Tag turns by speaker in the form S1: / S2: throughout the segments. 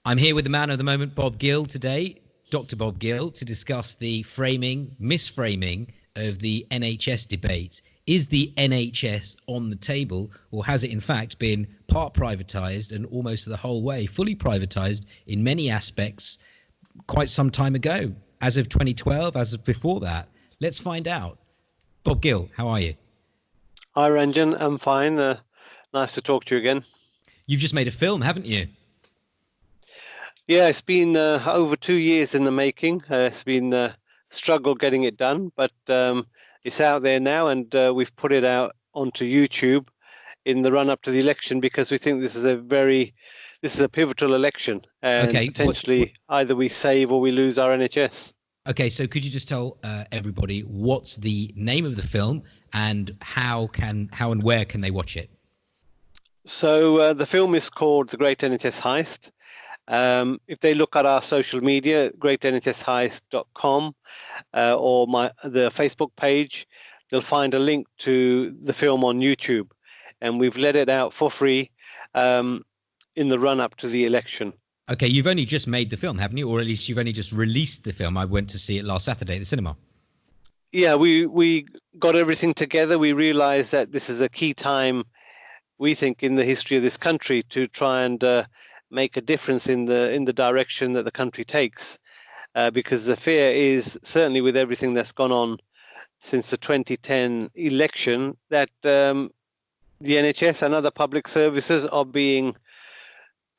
S1: I'm here with the man of the moment, Bob Gill, today, Dr. Bob Gill, to discuss the misframing of the NHS debate. Is the NHS on the table, or has it in fact been part privatised and almost the whole way fully privatised in many aspects quite some time ago, as of 2012, as of before that? Let's find out. Bob Gill, how are you?
S2: Hi, Ranjan. I'm fine. Nice to talk to you again.
S1: You've just made a film, haven't you?
S2: Yeah, it's been over 2 years in the making. It's been a struggle getting it done, but it's out there now, and we've put it out onto YouTube in the run-up to the election because we think this is a pivotal election, and potentially either we save or we lose our NHS.
S1: Okay, so could you just tell everybody what's the name of the film and how and where can they watch it?
S2: So the film is called The Great NHS Heist. If they look at our social media, greatnhsheist.com or the Facebook page, they'll find a link to the film on YouTube, and we've let it out for free in the run-up to the election.
S1: Okay, you've only just made the film, haven't you? Or at least you've only just released the film. I went to see it last Saturday at the cinema.
S2: Yeah, we got everything together. We realized that this is a key time, we think, in the history of this country to try and make a difference in the direction that the country takes, because the fear is, certainly with everything that's gone on since the 2010 election, that the NHS and other public services are being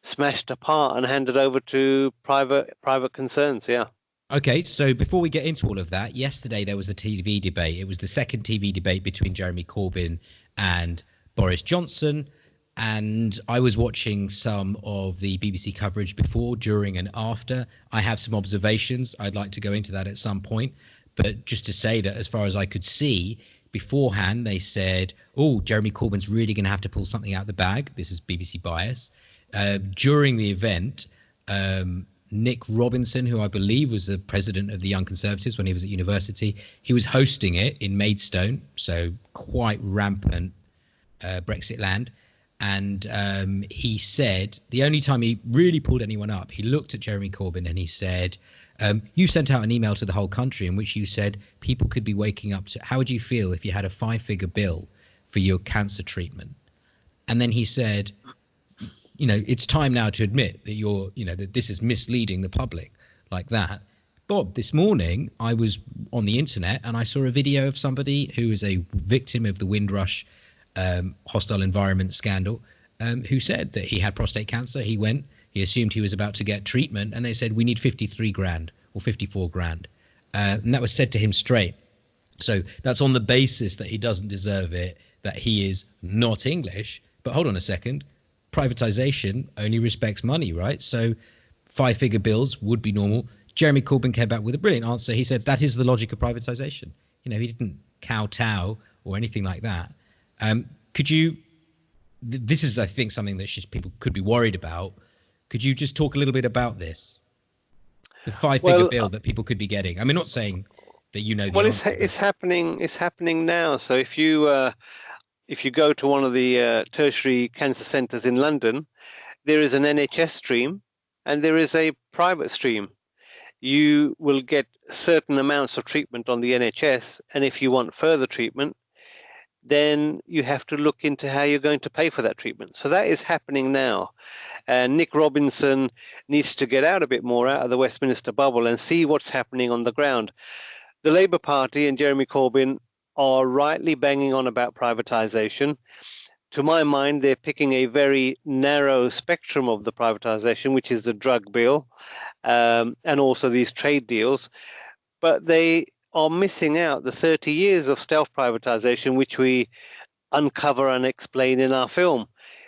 S2: smashed apart and handed over to private concerns. Yeah.
S1: Okay, so before we get into all of that, yesterday there was a TV debate. It was the second TV debate between Jeremy Corbyn and Boris Johnson. And I was watching some of the BBC coverage before, during, and after. I have some observations. I'd like to go into that at some point. But just to say that as far as I could see, beforehand, they said, oh, Jeremy Corbyn's really going to have to pull something out of the bag. This is BBC bias. During the event, Nick Robinson, who I believe was the president of the Young Conservatives when he was at university, he was hosting it in Maidstone, so quite rampant Brexit land. And he said the only time he really pulled anyone up, he looked at Jeremy Corbyn and he said, you sent out an email to the whole country in which you said people could be waking up to, how would you feel if you had a 5-figure bill for your cancer treatment? And then he said, it's time now to admit that that this is misleading the public like that. Bob, this morning I was on the internet and I saw a video of somebody who is a victim of the Windrush hostile environment scandal, who said that he had prostate cancer. He assumed he was about to get treatment, and they said, we need 53 grand or 54 grand. And that was said to him straight. So that's on the basis that he doesn't deserve it, that he is not English. But hold on a second. Privatisation only respects money, right? So 5-figure bills would be normal. Jeremy Corbyn came back with a brilliant answer. He said, that is the logic of privatisation. He didn't kowtow or anything like that. This is, I think, something that people could be worried about. Could you just talk a little bit about this? The 5-figure bill that people could be getting. I mean, not saying that
S2: it's happening now. So if you go to one of the tertiary cancer centres in London, there is an NHS stream and there is a private stream. You will get certain amounts of treatment on the NHS, and if you want further treatment, then you have to look into how you're going to pay for that treatment. So that is happening now. And Nick Robinson needs to get out a bit more out of the Westminster bubble and see what's happening on the ground. The Labour Party and Jeremy Corbyn are rightly banging on about privatisation. To my mind, they're picking a very narrow spectrum of the privatisation, which is the drug bill and also these trade deals. But they are missing out the 30 years of stealth privatisation, which we uncover and explain in our film,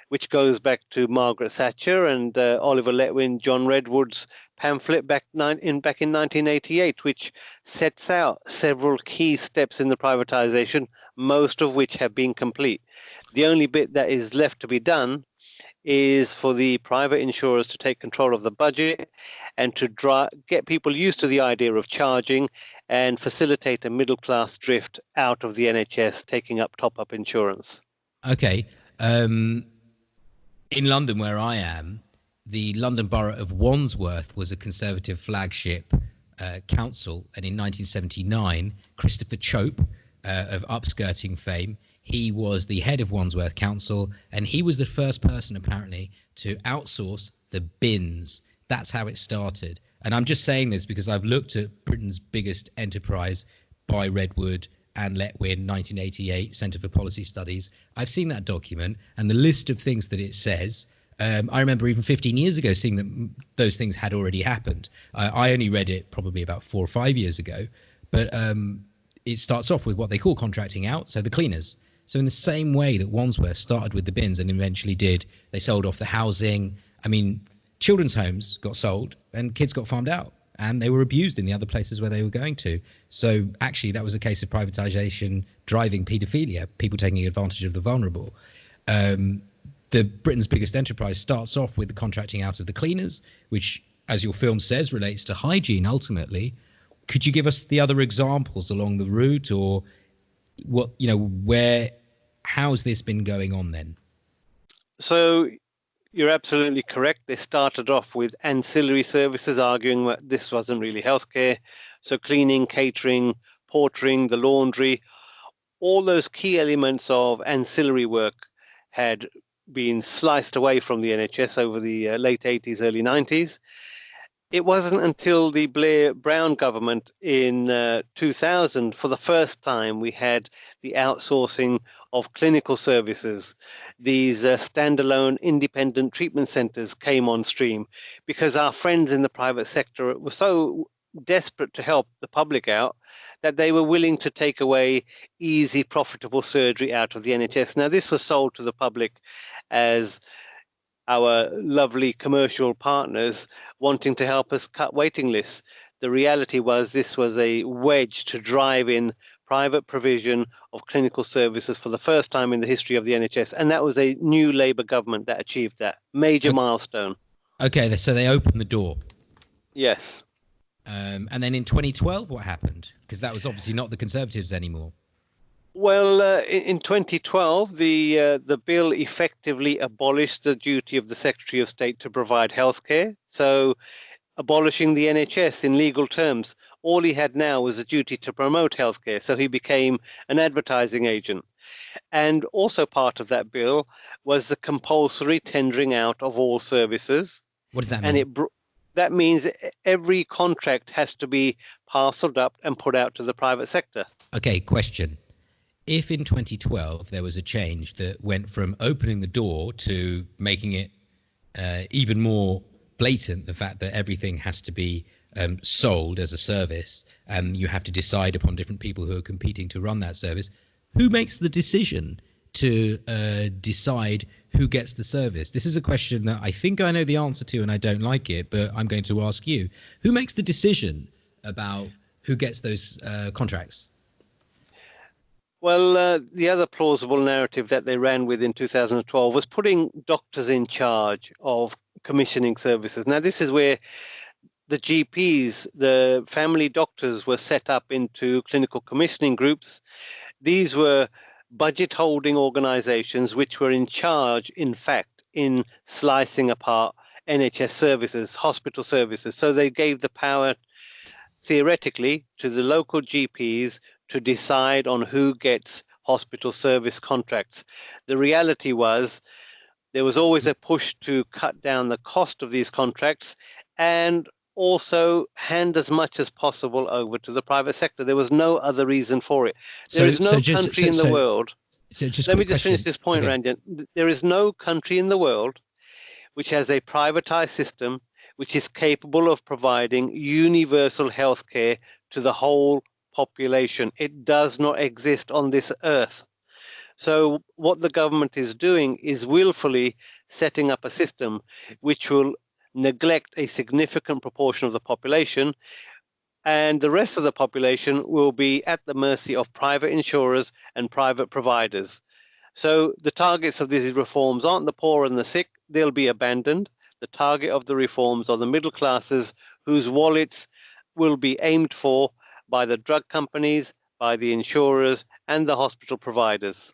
S2: which goes back to Margaret Thatcher and Oliver Letwin, John Redwood's pamphlet back in 1988, which sets out several key steps in the privatisation, most of which have been complete. The only bit that is left to be done is for the private insurers to take control of the budget and to get people used to the idea of charging and facilitate a middle-class drift out of the NHS taking up top-up insurance.
S1: Okay. In London, where I am, the London Borough of Wandsworth was a Conservative flagship council, and in 1979, Christopher Chope, of upskirting fame, he was the head of Wandsworth Council, and he was the first person apparently to outsource the bins. That's how it started. And I'm just saying this because I've looked at Britain's biggest enterprise by Redwood and Letwin, 1988, Centre for Policy Studies. I've seen that document and the list of things that it says. I remember even 15 years ago seeing that those things had already happened. I only read it probably about 4 or 5 years ago, but it starts off with what they call contracting out, so the cleaners. So in the same way that Wandsworth started with the bins and eventually they sold off the housing. I mean, children's homes got sold and kids got farmed out and they were abused in the other places where they were going to. So actually that was a case of privatisation driving paedophilia, people taking advantage of the vulnerable. The Britain's biggest enterprise starts off with the contracting out of the cleaners, which, as your film says, relates to hygiene ultimately. Could you give us the other examples along the route, or what, how's this been going on then?
S2: So you're absolutely correct. They started off with ancillary services, arguing that this wasn't really healthcare. So cleaning, catering, portering, the laundry, all those key elements of ancillary work had been sliced away from the NHS over the late 80s, early 90s. It wasn't until the Blair-Brown government in 2000, for the first time, we had the outsourcing of clinical services. These standalone independent treatment centres came on stream because our friends in the private sector were so desperate to help the public out that they were willing to take away easy, profitable surgery out of the NHS. Now, this was sold to the public as our lovely commercial partners wanting to help us cut waiting lists. The reality was this was a wedge to drive in private provision of clinical services for the first time in the history of the NHS. And that was a new Labour government that achieved that major milestone.
S1: Okay, so they opened the door.
S2: Yes.
S1: And then in 2012, what happened? Because that was obviously not the Conservatives anymore.
S2: Well, in 2012, the bill effectively abolished the duty of the Secretary of State to provide healthcare. So, abolishing the NHS in legal terms, all he had now was a duty to promote healthcare. So he became an advertising agent. And also part of that bill was the compulsory tendering out of all services.
S1: What does that mean?
S2: And that means every contract has to be parceled up and put out to the private sector.
S1: Okay, question. If in 2012 there was a change that went from opening the door to making it even more blatant, the fact that everything has to be sold as a service and you have to decide upon different people who are competing to run that service, who makes the decision to decide who gets the service? This is a question that I think I know the answer to and I don't like it, but I'm going to ask you. Who makes the decision about who gets those contracts?
S2: Well, the other plausible narrative that they ran with in 2012 was putting doctors in charge of commissioning services. Now, this is where the GPs, the family doctors, were set up into clinical commissioning groups. These were budget holding organizations which were in charge, in fact, in slicing apart NHS services, hospital services. So they gave the power, theoretically, to the local GPs to decide on who gets hospital service contracts. The reality was there was always a push to cut down the cost of these contracts and also hand as much as possible over to the private sector. There was no other reason for it. There is no country in the world. Let me just finish this point, okay. Ranjan. There is no country in the world which has a privatized system which is capable of providing universal health care to the whole population. It does not exist on this earth. So what the government is doing is willfully setting up a system which will neglect a significant proportion of the population, and the rest of the population will be at the mercy of private insurers and private providers. So the targets of these reforms aren't the poor and the sick, they'll be abandoned. The target of the reforms are the middle classes whose wallets will be aimed for by the drug companies, by the insurers, and the hospital providers.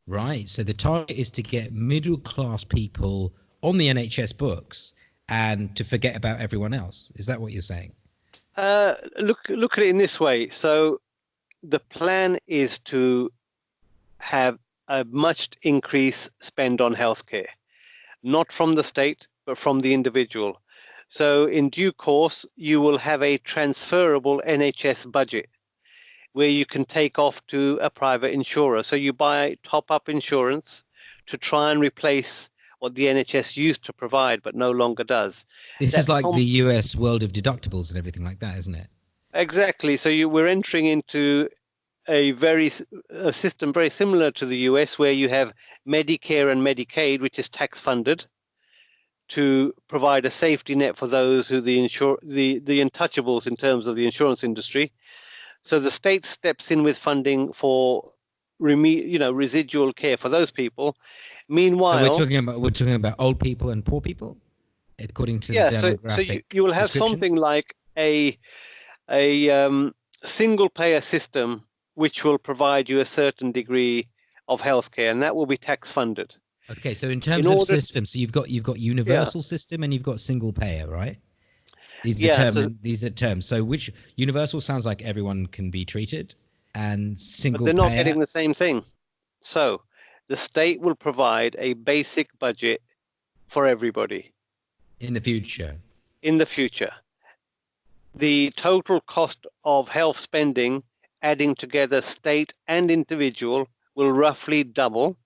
S1: Right. So the target is to get middle class people on the NHS books and to forget about everyone else. Is that what you're saying?
S2: Look at it in this way. So the plan is to have a much increased spend on healthcare, not from the state, but from the individual. So in due course, you will have a transferable NHS budget where you can take off to a private insurer. So you buy top-up insurance to try and replace what the NHS used to provide, but no longer does.
S1: This is like the US world of deductibles and everything like that, isn't it?
S2: Exactly. So we're entering into a system very similar to the US, where you have Medicare and Medicaid, which is tax funded, to provide a safety net for those who the untouchables in terms of the insurance industry. So the state steps in with funding for residual care for those people. Meanwhile,
S1: so we're talking about old people and poor people, according to the demographic.
S2: So you will have something like a single payer system which will provide you a certain degree of healthcare, and that will be tax funded.
S1: Okay, so in terms of systems, so you've got universal system and you've got single payer, right? These are terms. So which universal sounds like everyone can be treated, and single
S2: but they're
S1: payer,
S2: not getting the same thing. So the state will provide a basic budget for everybody
S1: in the future.
S2: In the future, the total cost of health spending, adding together state and individual, will roughly double.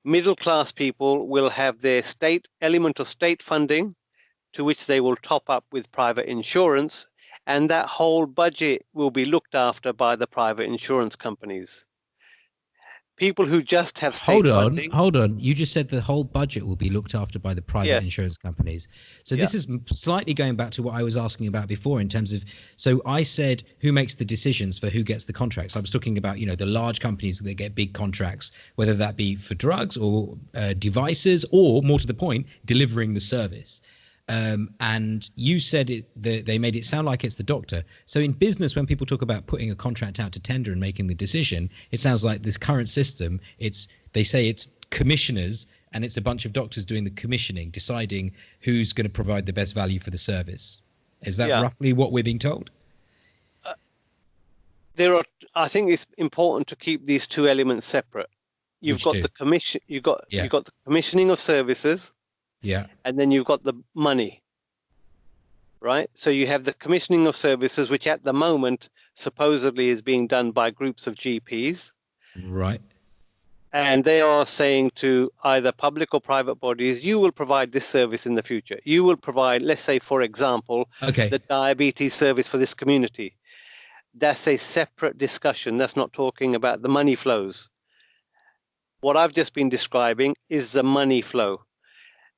S2: Middle class people will have their state element of state funding, to which they will top up with private insurance, and that whole budget will be looked after by the private insurance companies. People who just have state funding.
S1: Hold on. You just said the whole budget will be looked after by the private insurance companies. So this is slightly going back to what I was asking about before in terms of, so I said who makes the decisions for who gets the contracts. I was talking about, the large companies that get big contracts, whether that be for drugs or devices, or more to the point, delivering the service. And you said they made it sound like it's the doctor. So in business, when people talk about putting a contract out to tender and making the decision, it sounds like this current system, they say it's commissioners, and it's a bunch of doctors doing the commissioning, deciding who's going to provide the best value for the service. Is that roughly what we're being told?
S2: I think it's important to keep these two elements separate. You've got the commissioning of services.
S1: Yeah.
S2: And then you've got the money, right? So you have the commissioning of services, which at the moment supposedly is being done by groups of GPs.
S1: Right.
S2: And they are saying to either public or private bodies, you will provide this service in the future. You will provide, let's say, for example, the diabetes service for this community. That's a separate discussion. That's not talking about the money flows. What I've just been describing is the money flow.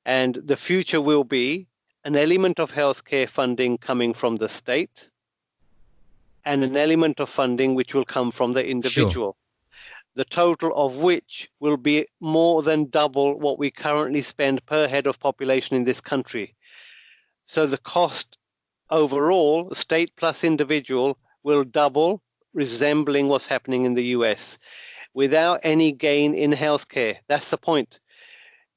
S2: And the future will be an element of healthcare funding coming from the state and an element of funding which will come from the individual. Sure. The total of which will be more than double what we currently spend per head of population in this country. So the cost overall, state plus individual, will double, resembling what's happening in the US, without any gain in healthcare. That's the point.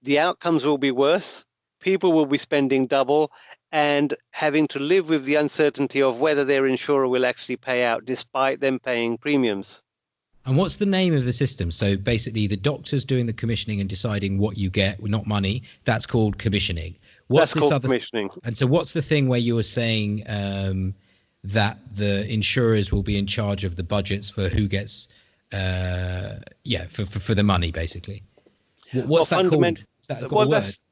S2: The outcomes will be worse. People will be spending double and having to live with the uncertainty of whether their insurer will actually pay out despite them paying premiums.
S1: And what's the name of the system? So basically the doctors doing the commissioning and deciding what you get, not money, that's called commissioning.
S2: That's called commissioning.
S1: And so what's the thing where you were saying that the insurers will be in charge of the budgets for who gets, for the money, basically? What's that called?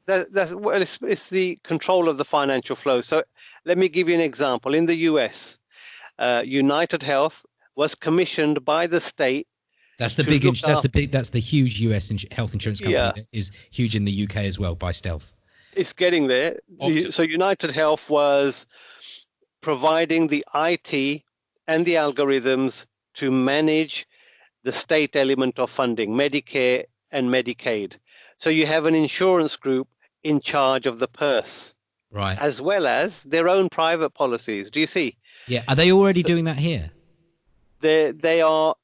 S2: It's the control of the financial flow. So let me give you an example. In the US, United Health was commissioned by the state.
S1: That's the huge US health insurance company that is huge in the UK as well, by stealth.
S2: It's getting there. So United Health was providing the IT and the algorithms to manage the state element of funding, Medicare and Medicaid. So you have an insurance group in charge of the purse,
S1: right,
S2: as well as their own private policies. Do you see?
S1: Yeah. Are they already doing that here?
S2: They are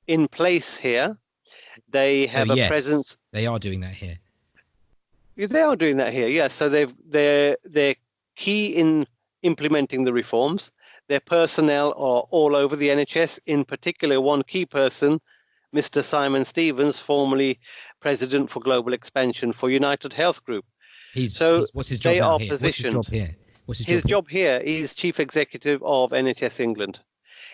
S2: in place here. They have a presence.
S1: They are doing that here.
S2: They are doing that here, yes. So they're key in implementing the reforms. Their personnel are all over the NHS. In particular, one key person, Mr. Simon Stevens, formerly president for global expansion for United Health Group. So
S1: What's his job
S2: they
S1: now
S2: are
S1: here? What's his job
S2: positioned.
S1: here? What's his
S2: His
S1: job here?
S2: job here is chief executive of NHS England.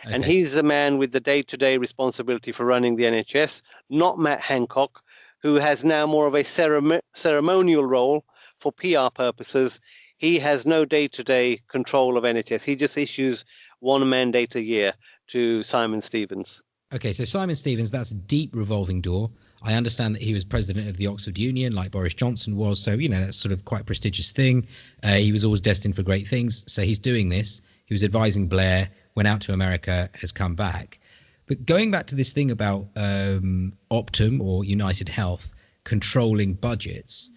S2: And
S1: Okay.
S2: he's the man with the day-to-day responsibility for running the NHS, not Matt Hancock, who has now more of a ceremonial role for PR purposes. He has no day-to-day control of NHS. He just issues one mandate a year to Simon Stevens.
S1: Okay, so Simon Stevens, that's a deep revolving door. I understand that he was president of the Oxford Union, like Boris Johnson was. So, that's sort of quite a prestigious thing. He was always destined for great things. So he's doing this. He was advising Blair, went out to America, has come back. But going back to this thing about Optum or United Health controlling budgets,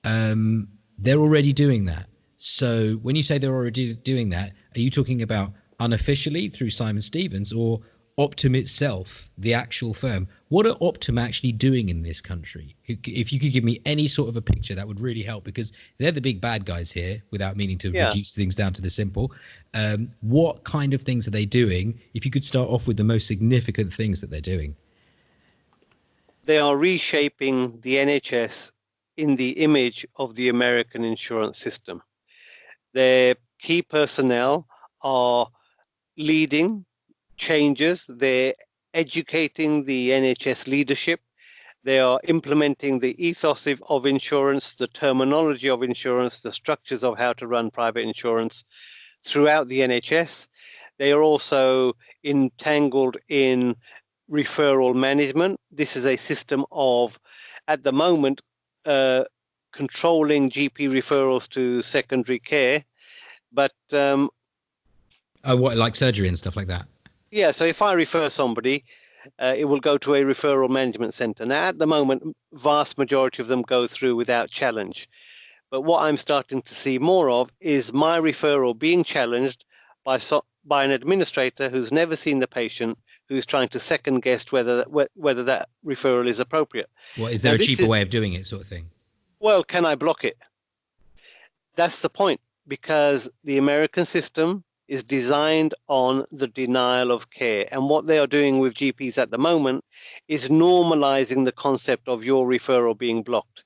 S1: they're already doing that. So when you say they're already doing that, are you talking about unofficially through Simon Stevens or Optum itself, the actual firm? What are Optum actually doing in this country? If you could give me any sort of a picture, that would really help, because they're the big bad guys here, without meaning to
S2: Yeah,
S1: reduce things down to the simple. What kind of things are they doing? If you could start off with the most significant things that they're doing.
S2: they are reshaping the NHS in the image of the American insurance system. Their key personnel are leading changes. They're educating the NHS leadership. They are implementing the ethos of insurance, the terminology of insurance, the structures of how to run private insurance throughout the NHS. They are also entangled in referral management. This is a system of, at the moment, uh, controlling GP referrals to secondary care. But
S1: Oh, what, like surgery and stuff like that?
S2: yeah, so if I refer somebody, it will go to a referral management center. Now, at the moment, vast majority of them go through without challenge. But what I'm starting to see more of is my referral being challenged by an administrator who's never seen the patient, who's trying to second guess whether that referral is appropriate.
S1: What, is there
S2: Now,
S1: a
S2: this
S1: cheaper
S2: is,
S1: way of doing it, sort of thing?
S2: well, can I block it? That's the point, because the American system is designed on the denial of care. And what they are doing with GPs at the moment is normalizing the concept of your referral being blocked.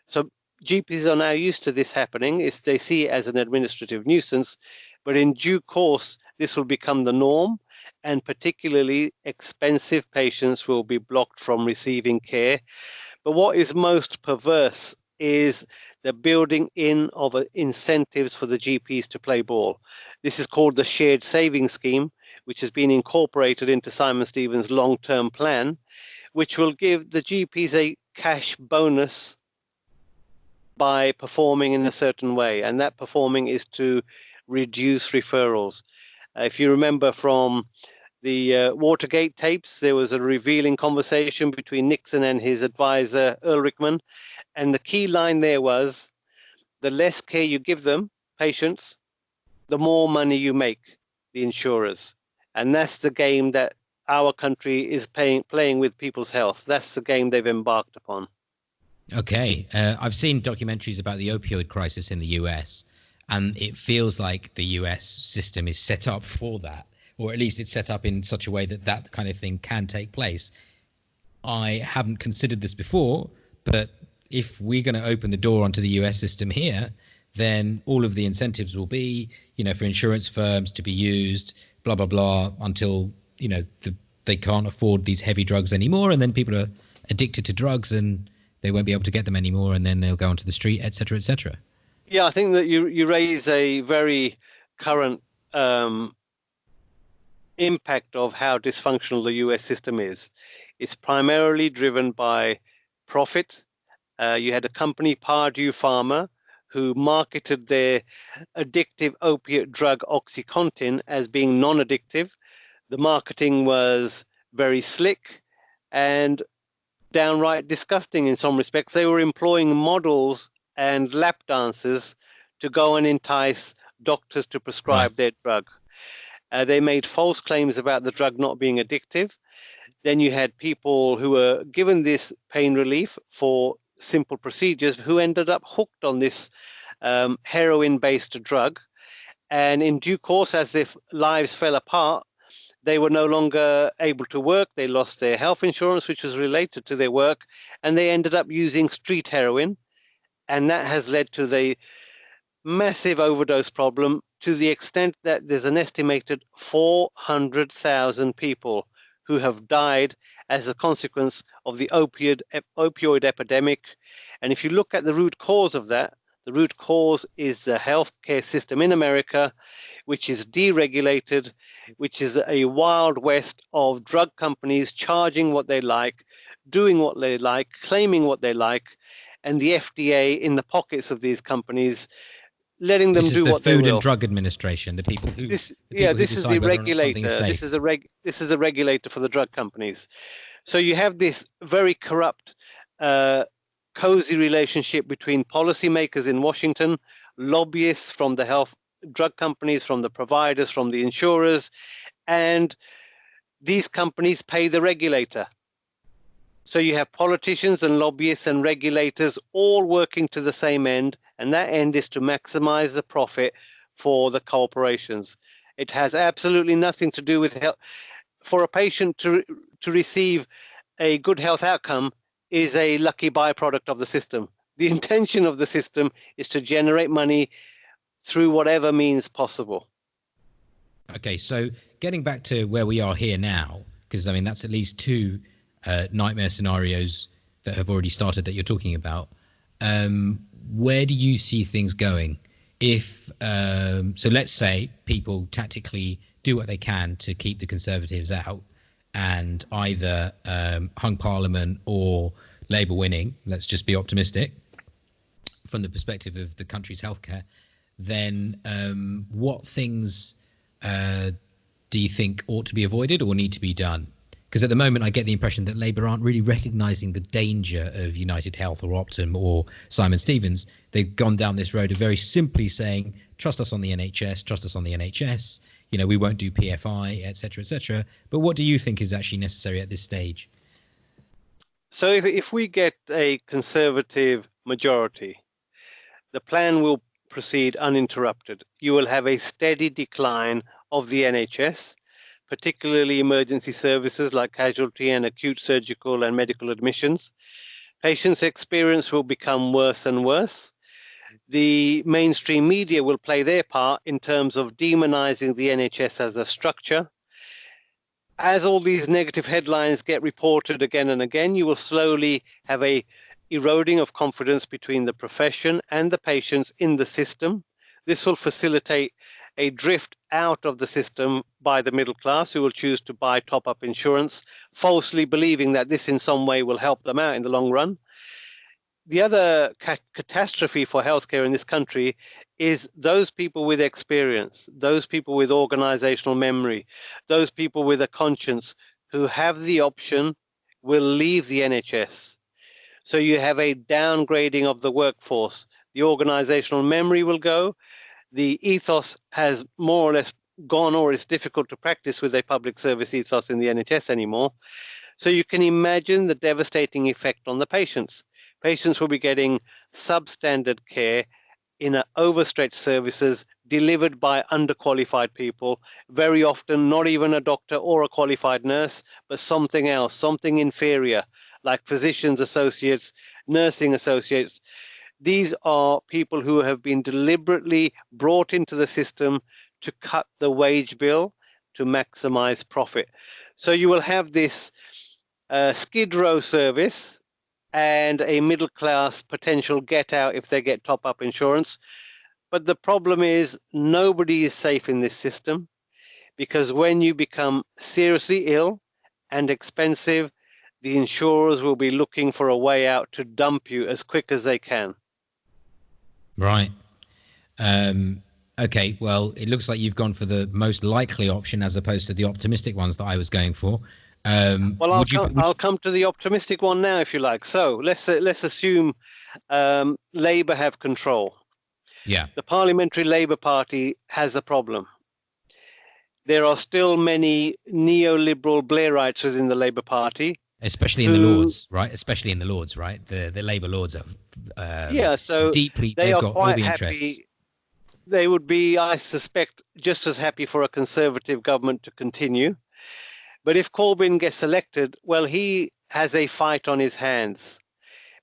S2: So GPs are now used to this happening. They see it as an administrative nuisance, but in due course, this will become the norm, and particularly expensive patients will be blocked from receiving care. But what is most perverse is the building in of incentives for the GPs to play ball. This is called the shared savings scheme, which has been incorporated into Simon Stevens' long-term plan, which will give the GPs a cash bonus by performing in a certain way. And that performing is to reduce referrals. If you remember from the Watergate tapes, there was a revealing conversation between Nixon and his advisor, Ehrlichman. And the key line there was, the less care you give them, patients, the more money you make, the insurers. And that's the game that our country is playing with people's health. That's the game they've embarked upon.
S1: Okay, I've seen documentaries about the opioid crisis in the US, and it feels like the US system is set up for that, or at least it's set up in such a way that that kind of thing can take place. I haven't considered this before, but if we're going to open the door onto the US system here, then all of the incentives will be, for insurance firms to be used, blah, blah, blah, until, they can't afford these heavy drugs anymore. And then people are addicted to drugs and they won't be able to get them anymore. And then they'll go onto the street, et cetera, et cetera.
S2: Yeah, I think that you raise a very current impact of how dysfunctional the US system is. It's primarily driven by profit. You had a company, Purdue Pharma, who marketed their addictive opiate drug OxyContin as being non-addictive. The marketing was very slick and downright disgusting in some respects. They were employing models and lap dancers to go and entice doctors to
S1: Right.
S2: prescribe their drug. They made false claims about the drug not being addictive. Then you had people who were given this pain relief for simple procedures who ended up hooked on this heroin-based drug. And in due course, as their lives fell apart, they were no longer able to work. They lost their health insurance, which was related to their work, and they ended up using street heroin. And that has led to the massive overdose problem, to the extent that there's an estimated 400,000 people who have died as a consequence of the opioid epidemic. And if you look at the root cause of that, the root cause is the healthcare system in America, which is deregulated, which is a wild west of drug companies charging what they like, doing what they like, claiming what they like, and the FDA in the pockets of these companies, letting them
S1: This is
S2: do
S1: the
S2: what they
S1: Food and
S2: will.
S1: Drug Administration, the people who
S2: This is the
S1: decide whether or not something is
S2: regulator.
S1: safe.
S2: This is the regulator for the drug companies. So you have this very corrupt, cozy relationship between policymakers in Washington, lobbyists from the health drug companies, from the providers, from the insurers, and these companies pay the regulator. So you have politicians and lobbyists and regulators all working to the same end, and that end is to maximize the profit for the corporations. It has absolutely nothing to do with health. For a patient to receive a good health outcome is a lucky byproduct of the system. The intention of the system is to generate money through whatever means possible.
S1: Okay, so getting back to where we are here now, because I mean that's at least two nightmare scenarios that have already started that you're talking about. Where do you see things going? If so, let's say people tactically do what they can to keep the Conservatives out, and either hung Parliament or Labour winning. Let's just be optimistic from the perspective of the country's healthcare. Then what things do you think ought to be avoided or need to be done? Because at the moment, I get the impression that Labour aren't really recognising the danger of United Health or Optum or Simon Stevens. They've gone down this road of very simply saying, trust us on the NHS, trust us on the NHS. You know, we won't do PFI, etc., etc. But what do you think is actually necessary at this stage?
S2: So if we get a Conservative majority, the plan will proceed uninterrupted. You will have a steady decline of the NHS, particularly emergency services like casualty and acute surgical and medical admissions. Patients' experience will become worse and worse. The mainstream media will play their part in terms of demonizing the NHS as a structure. As all these negative headlines get reported again and again, you will slowly have a eroding of confidence between the profession and the patients in the system. This will facilitate a drift out of the system by the middle class, who will choose to buy top-up insurance, falsely believing that this in some way will help them out in the long run. The other catastrophe for healthcare in this country is those people with experience, those people with organizational memory, those people with a conscience who have the option will leave the NHS. So you have a downgrading of the workforce. The organizational memory will go. The ethos has more or less gone, or it's difficult to practice with a public service ethos in the NHS anymore. So you can imagine the devastating effect on the patients. Patients will be getting substandard care in overstretched services delivered by underqualified people, very often not even a doctor or a qualified nurse, but something else, something inferior, like physicians associates, nursing associates. These are people who have been deliberately brought into the system to cut the wage bill to maximize profit. So you will have this Skid Row service and a middle class potential get out if they get top up insurance. But the problem is nobody is safe in this system, because when you become seriously ill and expensive, the insurers will be looking for a way out to dump you as quick as they can.
S1: Right. Okay, well, it looks like you've gone for the most likely option as opposed to the optimistic ones that I was going for.
S2: Well, I'll come to the optimistic one now, if you like. So let's assume Labour have control.
S1: Yeah.
S2: The Parliamentary Labour Party has a problem. There are still many neoliberal Blairites within the Labour Party.
S1: especially in the
S2: who,
S1: Lords, right? Especially in the Lords, right? The Labour Lords are
S2: yeah, so
S1: deeply.
S2: they
S1: They've
S2: are
S1: got all
S2: quite
S1: the interests.
S2: happy. They would be, I suspect, just as happy for a Conservative government to continue. But if Corbyn gets elected, well, he has a fight on his hands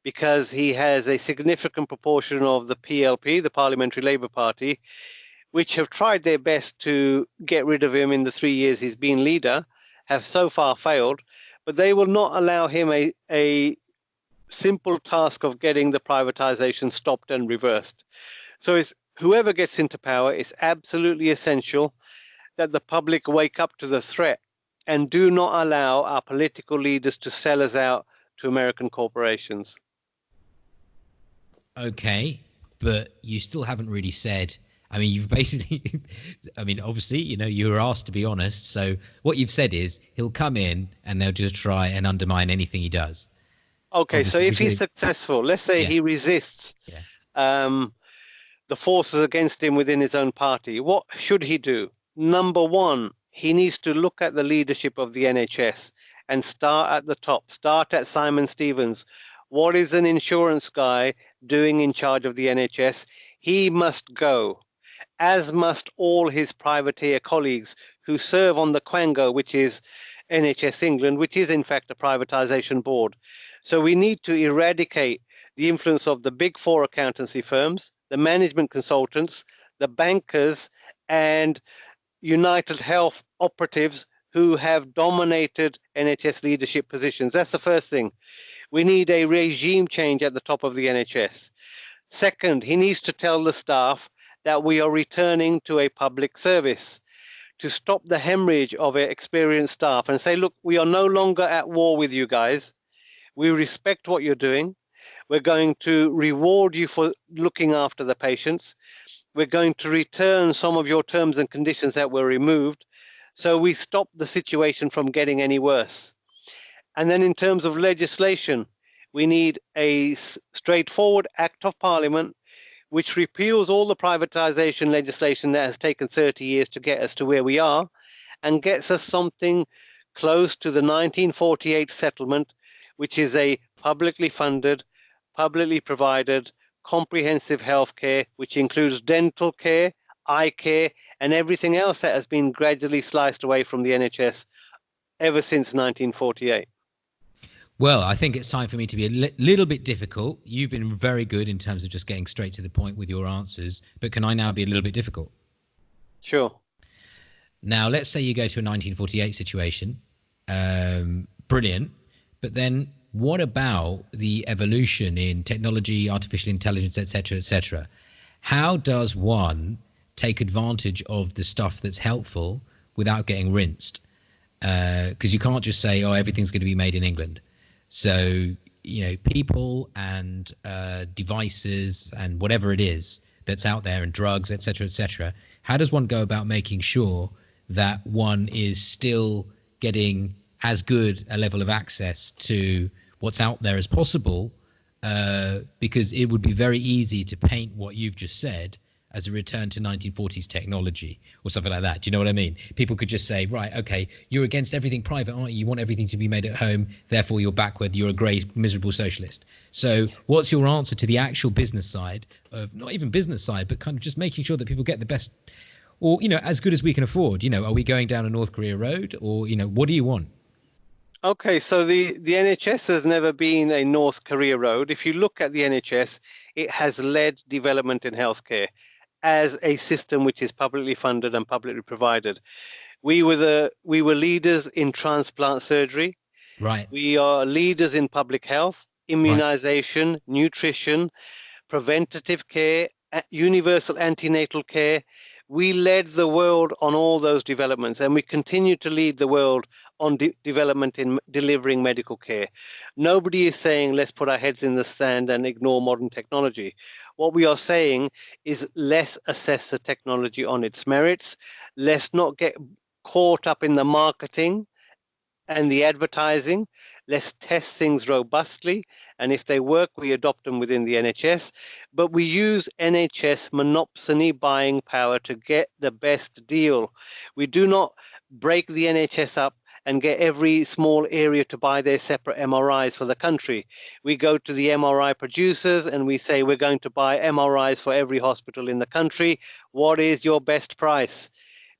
S2: because he has a significant proportion of the PLP, the Parliamentary Labour Party, which have tried their best to get rid of him in the 3 years he's been leader, have so far failed, but they will not allow him a simple task of getting the privatization stopped and reversed. So it's whoever gets into power, it's absolutely essential that the public wake up to the threat and do not allow our political leaders to sell us out to American corporations.
S1: Okay, but you still haven't really said. I mean, you've basically. I mean, obviously, you were asked to be honest. So what you've said is he'll come in and they'll just try and undermine anything he does.
S2: Okay, so
S1: Obviously,
S2: if he's successful, let's say
S1: yeah,
S2: he resists
S1: yeah.
S2: um, the forces against him within his own party, what should he do? Number one, he needs to look at the leadership of the NHS and start at the top. Start at Simon Stevens. What is an insurance guy doing in charge of the NHS? He must go, as must all his privateer colleagues who serve on the Quango, which is NHS England, which is in fact a privatization board. So we need to eradicate the influence of the big four accountancy firms, the management consultants, the bankers, and United Health operatives who have dominated NHS leadership positions. That's the first thing. We need a regime change at the top of the NHS. Second, he needs to tell the staff that we are returning to a public service to stop the hemorrhage of experienced staff and say, look, we are no longer at war with you guys. We respect what you're doing. We're going to reward you for looking after the patients. We're going to return some of your terms and conditions that were removed. So we stop the situation from getting any worse. And then in terms of legislation, we need a straightforward act of parliament which repeals all the privatization legislation that has taken 30 years to get us to where we are and gets us something close to the 1948 settlement, which is a publicly funded, publicly provided, comprehensive health care, which includes dental care, eye care, and everything else that has been gradually sliced away from the NHS ever since 1948.
S1: Well, I think it's time for me to be a little bit difficult. You've been very good in terms of just getting straight to the point with your answers, but can I now be a little bit difficult?
S2: Sure.
S1: Now, let's say you go to a 1948 situation. Brilliant. But then what about the evolution in technology, artificial intelligence, etc., etc.? How does one take advantage of the stuff that's helpful without getting rinsed? Because you can't just say, oh, everything's going to be made in England. So, people and devices and whatever it is that's out there and drugs, etc., etc. How does one go about making sure that one is still getting as good a level of access to what's out there as possible? Because it would be very easy to paint what you've just said as a return to 1940s technology or something like that. Do you know what I mean? People could just say, right, okay, you're against everything private, aren't you? You want everything to be made at home, therefore you're backward, you're a grey, miserable socialist. So what's your answer to the actual business side of, not even business side, but kind of just making sure that people get the best, or, as good as we can afford? Are we going down a North Korea road, or, what do you want?
S2: Okay, so the NHS has never been a North Korea road. If you look at the NHS, it has led development in healthcare as a system which is publicly funded and publicly provided. We were leaders in transplant surgery.
S1: Right,
S2: We are leaders in public health,
S1: right.
S2: immunization, nutrition, preventative care, universal antenatal care. We led the world on all those developments, and we continue to lead the world on development in delivering medical care. Nobody is saying let's put our heads in the sand and ignore modern technology. What we are saying is let's assess the technology on its merits. Let's not get caught up in the marketing and the advertising. Let's test things robustly. And if they work, we adopt them within the NHS. But we use NHS monopsony buying power to get the best deal. We do not break the NHS up and get every small area to buy their separate MRIs for the country. We go to the MRI producers and we say, we're going to buy MRIs for every hospital in the country. What is your best price?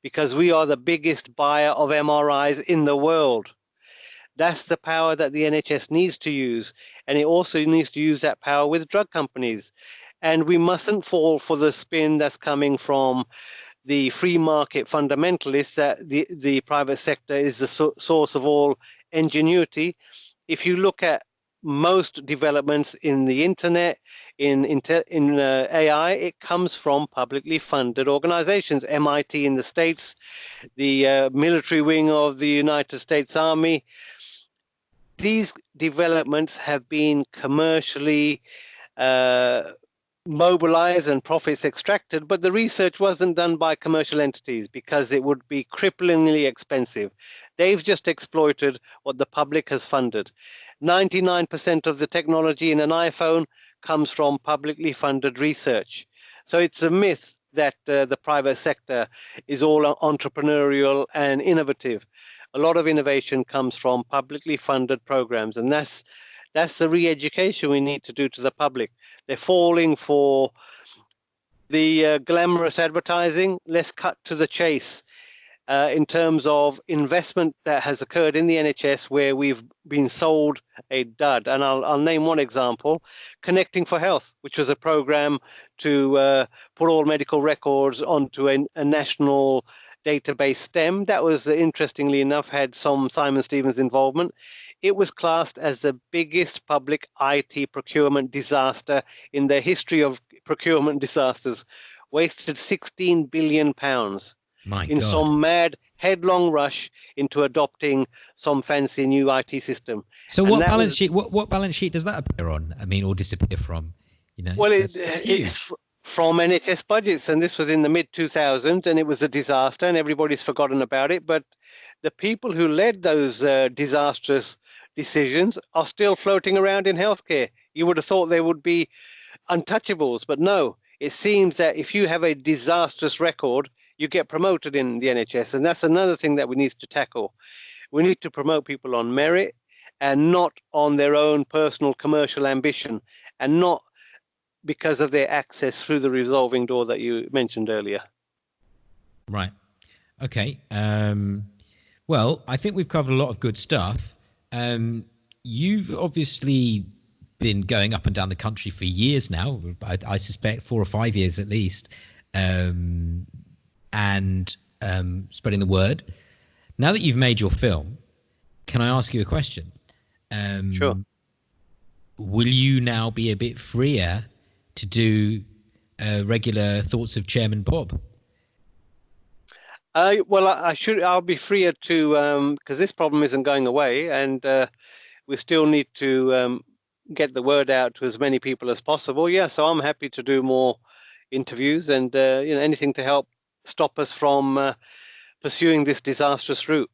S2: Because we are the biggest buyer of MRIs in the world. That's the power that the NHS needs to use. And it also needs to use that power with drug companies. And we mustn't fall for the spin that's coming from the free market fundamentalists that the private sector is the source of all ingenuity. If you look at most developments in the internet, in AI, it comes from publicly funded organizations. MIT in the States, the military wing of the United States Army. These developments have been commercially mobilized and profits extracted, but the research wasn't done by commercial entities because it would be cripplingly expensive. They've just exploited what the public has funded. 99% of the technology in an iPhone comes from publicly funded research. So it's a myth that the private sector is all entrepreneurial and innovative. A lot of innovation comes from publicly funded programs, and that's the re-education we need to do to the public. They're falling for the glamorous advertising. Let's cut to the chase in terms of investment that has occurred in the NHS where we've been sold a dud. And I'll name one example, Connecting for Health, which was a program to put all medical records onto a national database STEM. That was, interestingly enough, had some Simon Stevens involvement. It was classed as the biggest public IT procurement disaster in the history of procurement disasters. Wasted £16 billion
S1: My
S2: in
S1: God.
S2: some mad headlong rush into adopting some fancy new IT system.
S1: So
S2: And
S1: what
S2: that
S1: balance
S2: was,
S1: sheet? What balance sheet does that appear on? I mean, or disappear from? You know,
S2: well,
S1: that's huge.
S2: it's from NHS budgets, and this was in the mid 2000s, and it was a disaster, and everybody's forgotten about it. But the people who led those disastrous decisions are still floating around in healthcare. You would have thought they would be untouchables, but no. It seems that if you have a disastrous record, you get promoted in the NHS, and that's another thing that we need to tackle. We need to promote people on merit and not on their own personal commercial ambition, and not because of their access through the revolving door that you mentioned earlier.
S1: Right. Okay. Well, I think we've covered a lot of good stuff. You've obviously been going up and down the country for years now. I suspect 4 or 5 years at least, and spreading the word. Now that you've made your film, can I ask you a question?
S2: Sure.
S1: Will you now be a bit freer to do regular Thoughts of Chairman Bob?
S2: Well, I'll be freer to, because this problem isn't going away, and we still need to get the word out to as many people as possible. Yeah, so I'm happy to do more interviews and anything to help stop us from pursuing this disastrous route.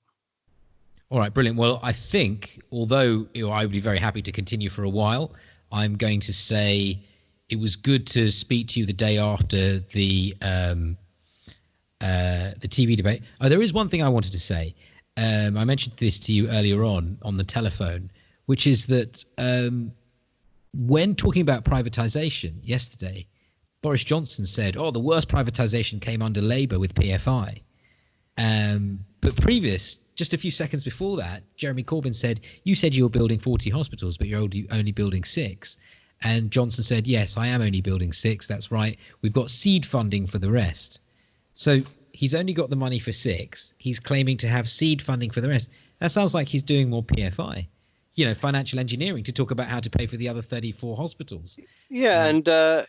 S1: All right, brilliant. Well, I think, although I would be very happy to continue for a while, I'm going to say it was good to speak to you the day after the TV debate. Oh, there is one thing I wanted to say. I mentioned this to you earlier on the telephone, which is that when talking about privatisation yesterday, Boris Johnson said, "Oh, the worst privatisation came under Labour with PFI." But just a few seconds before that, Jeremy Corbyn said, "You said you were building 40 hospitals, but you're only building 6." And Johnson said, "Yes, I am only building 6. That's right. We've got seed funding for the rest." So he's only got the money for 6. He's claiming to have seed funding for the rest. That sounds like he's doing more PFI, financial engineering, to talk about how to pay for the other 34 hospitals.
S2: Yeah, and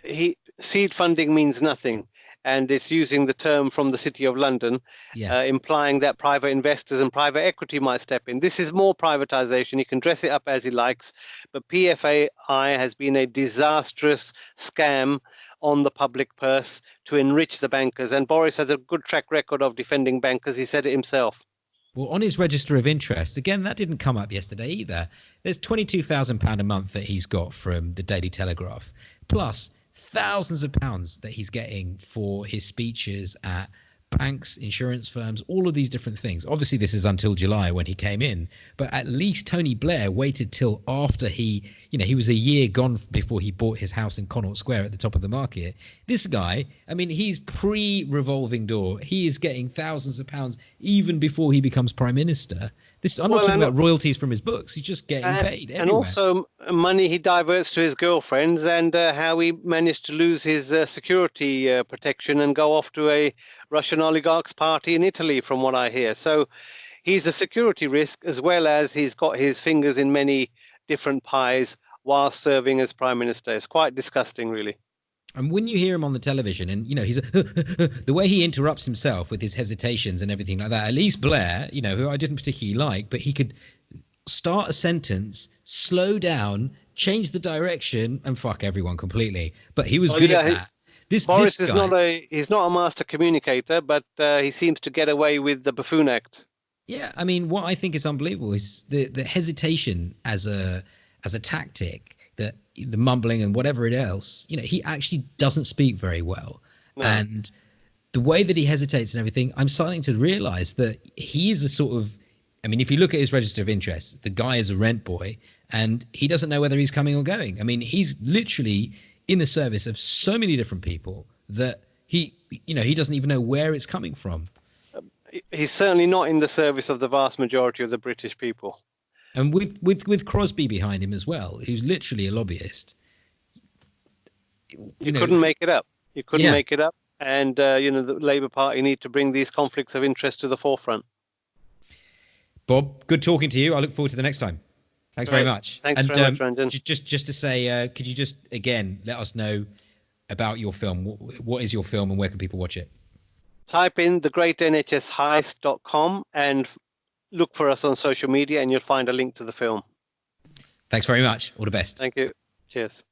S2: seed funding means nothing, and it's using the term from the City of London, implying that private investors and private equity might step in. This is more privatization. He can dress it up as he likes, but PFI has been a disastrous scam on the public purse to enrich the bankers, and Boris has a good track record of defending bankers. He said it himself.
S1: Well, on his register of interest, again, that didn't come up yesterday either. There's £22,000 a month that he's got from the Daily Telegraph, plus thousands of pounds that he's getting for his speeches at banks, insurance firms, all of these different things. Obviously, this is until July when he came in, but at least Tony Blair waited till after he was a year gone before he bought his house in Connaught Square at the top of the market. This guy, I mean, he's pre-revolving door. He is getting thousands of pounds even before he becomes prime minister. I'm not talking about royalties from his books. He's just getting paid everywhere.
S2: And also money he diverts to his girlfriends, and how he managed to lose his security protection and go off to a Russian oligarch's party in Italy, from what I hear. So he's a security risk, as well as he's got his fingers in many different pies while serving as prime minister. It's quite disgusting, really.
S1: And when you hear him on the television, and he's the way he interrupts himself with his hesitations and everything like that. At least Blair, who I didn't particularly like, but he could start a sentence, slow down, change the direction, and fuck everyone completely. But he was good at that.
S2: Boris is he's not a master communicator, but he seems to get away with the buffoon act.
S1: Yeah, I mean, what I think is unbelievable is the hesitation as a tactic. The mumbling and whatever it else, he actually doesn't speak very well. No. And the way that he hesitates and everything, I'm starting to realize that he is a sort of, I mean, if you look at his register of interests, the guy is a rent boy and he doesn't know whether he's coming or going. I mean, he's literally in the service of so many different people that he doesn't even know where it's coming from.
S2: He's certainly not in the service of the vast majority of the British people.
S1: And with Crosby behind him as well, who's literally a lobbyist.
S2: You couldn't make it up. You couldn't make it up. And, the Labour Party need to bring these conflicts of interest to the forefront.
S1: Bob, good talking to you. I look forward to the next time. Thanks very much.
S2: Thanks very much, Ranjan.
S1: Just to say, could you just, again, let us know about your film? What is your film and where can people watch it? Type in
S2: the Great NHS Heist.com and look for us on social media and you'll find a link to the film.
S1: Thanks very much. All the best.
S2: Thank you. Cheers.